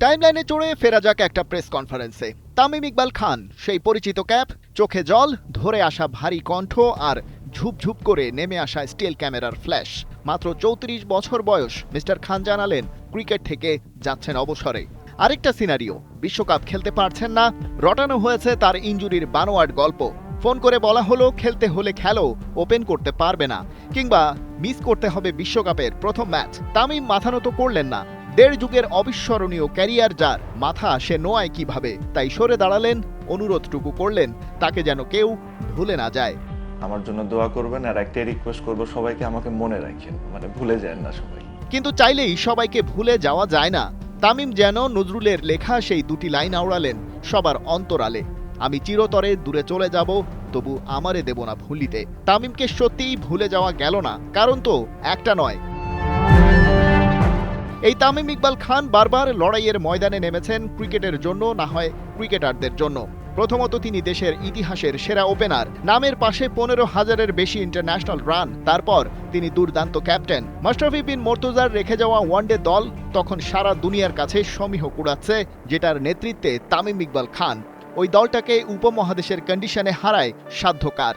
টাইমলাইনে চড়ে ফেরা যাক একটা প্রেস কনফারেন্সে। তামিম ইকবাল খান, সেই পরিচিত ক্যাপ, চোখে জল, ধরে আসা ভারী কণ্ঠ আর ঝুপঝুপ করে নেমে আসা স্টিল ক্যামেরার ফ্ল্যাশ। মাত্র ৩৪ বছর বয়স মিস্টার খান জানালেন ক্রিকেট থেকে যাচ্ছেন অবসরে। আরেকটা সিনারিও, বিশ্বকাপ খেলতে পারছেন না, রটানো হয়েছে তার ইনজুরির বানোয়াট গল্প। ফোন করে বলা হলো খেলতে হলে খেলো, ওপেন করতে পারবে না, কিংবা মিস করতে হবে বিশ্বকাপের প্রথম ম্যাচ। তামিম মাথা নত করলেন না। দেড় যুগের অবিস্মরণীয় ক্যারিয়ার যার, মাথা সে নোয়ায় কিভাবে, তাই সরে দাঁড়ালেন, অনুরোধটুকু করলেন তাকে যেন কেউ ভুলে না যায়। আমার জন্য দোয়া করবেন, আর একটাই রিকোয়েস্ট করবো, সবাইকে আমাকে মনে রাখেন, মানে ভুলে যান না সবাই। কিন্তু চাইলেই সবাইকে ভুলে যাওয়া যায় না। তামিম যেন নজরুলের লেখা সেই দুটি লাইন আওড়ালেন সবার অন্তরালে। আমি চিরতরে দূরে চলে যাব, তবু আমারে দেব না ভুলিতে। তামিমকে সত্যিই ভুলে যাওয়া গেল না, কারণ তো একটা নয়। এই তামিম ইকবাল খান বারবার লড়াইয়ের ময়দানে নেমেছেন ক্রিকেটের জন্য, না হয় ক্রিকেটারদের জন্য। প্রথমত তিনি দেশের ইতিহাসের সেরা ওপেনার, নামের পাশে 15,000-এর বেশি ইন্টারন্যাশনাল রান। তারপর তিনি দুর্দান্ত ক্যাপ্টেন। মাশরাফি বিন মুর্তজার রেখে যাওয়া ওয়ানডে দল তখন সারা দুনিয়ার কাছে সমীহ কুড়াচ্ছে, যেটার নেতৃত্বে তামিম ইকবাল খান। ওই দলটাকে উপমহাদেশের কন্ডিশনে হারায় সাধ্যকার।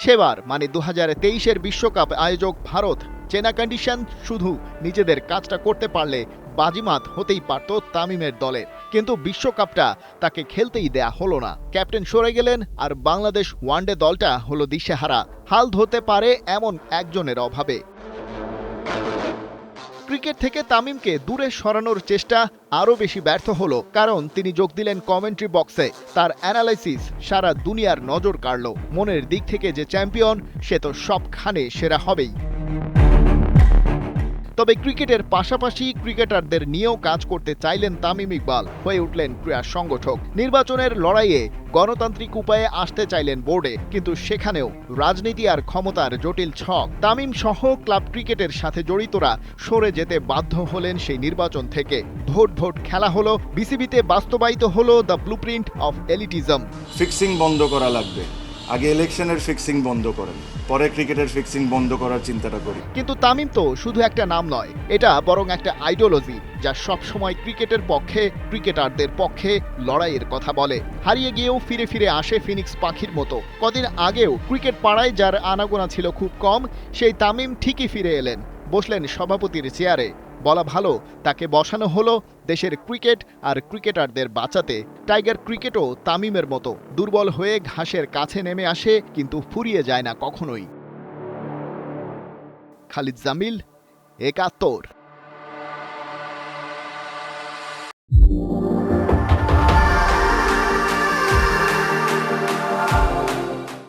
সেবার মানে 2023-এর বিশ্বকাপ আয়োজক ভারত, চেনা কন্ডিশন, শুধু নিজেদের কাজটা করতে পারলে বাজিমাত হতেই পারত তামিমের দলের। কিন্তু বিশ্বকাপটা তাকে খেলতেই দেয়া হলো না। ক্যাপ্টেন সরে গেলেন, আর বাংলাদেশ ওয়ানডে দলটা হলো দিশেহারা। হাল ধরতে পারে এমন একজনের অভাবে। ক্রিকেট থেকে তামিমকে দূরে সরানোর চেষ্টা আরও বেশি ব্যর্থ হলো, কারণ তিনি যোগ দিলেন কমেন্ট্রি বক্সে। তার অ্যানালাইসিস সারা দুনিয়ার নজর কাড়ল। মনের দিক থেকে যে চ্যাম্পিয়ন, সে তো সবখানে সেরা হবেই। তবে ক্রিকেটের পাশাপাশি ক্রিকেটারদের নিয়েও কাজ করতে চাইলেন তামিম ইকবাল। হয়ে উঠলেন ক্রীড়া সংগঠক। নির্বাচনের লড়াইয়ে গণতান্ত্রিক উপায়ে আসতে চাইলেন বোর্ডে, কিন্তু সেখানেও রাজনীতি আর ক্ষমতার জটিল ছক। তামিম সহ ক্লাব ক্রিকেটের সাথে জড়িতরা সরে যেতে বাধ্য হলেন সেই নির্বাচন থেকে। ভোট খেলা হলো, বিসিবিতে বাস্তবায়িত হলো the blueprint of elitism. Fixing বন্ধ করা লাগবে। আগে ইলেকশনের ফিক্সিং বন্ধ করেন, পরে ক্রিকেটের ফিক্সিং বন্ধ করার চিন্তাটা করি। কিন্তু তামিম তো শুধু একটা নাম নয়, এটা বরং একটা আইডিওলজি, যা সব সময় ক্রিকেটের পক্ষে, ক্রিকেটারদের পক্ষে লড়াইয়ের কথা বলে। হারিয়ে গিয়েও ফিরে ফিরে আসে ফিনিক্স পাখির মতো। কদিন আগেও ক্রিকেট পাড়ায় যার আনাগোনা ছিল খুব কম, সেই তামিম ঠিকই ফিরে এলেন, বসলেন সভাপতির চেয়ারে। বলা ভালো, তাকে বসানো হলো দেশের ক্রিকেট আর ক্রিকেটারদের বাঁচাতে। টাইগার ক্রিকেটও তামিমের মতো দুর্বল হয়ে ঘাসের কাছে নেমে আসে, কিন্তু ফুরিয়ে যায় না কখনোই। খালিদ জামিল, ৭১।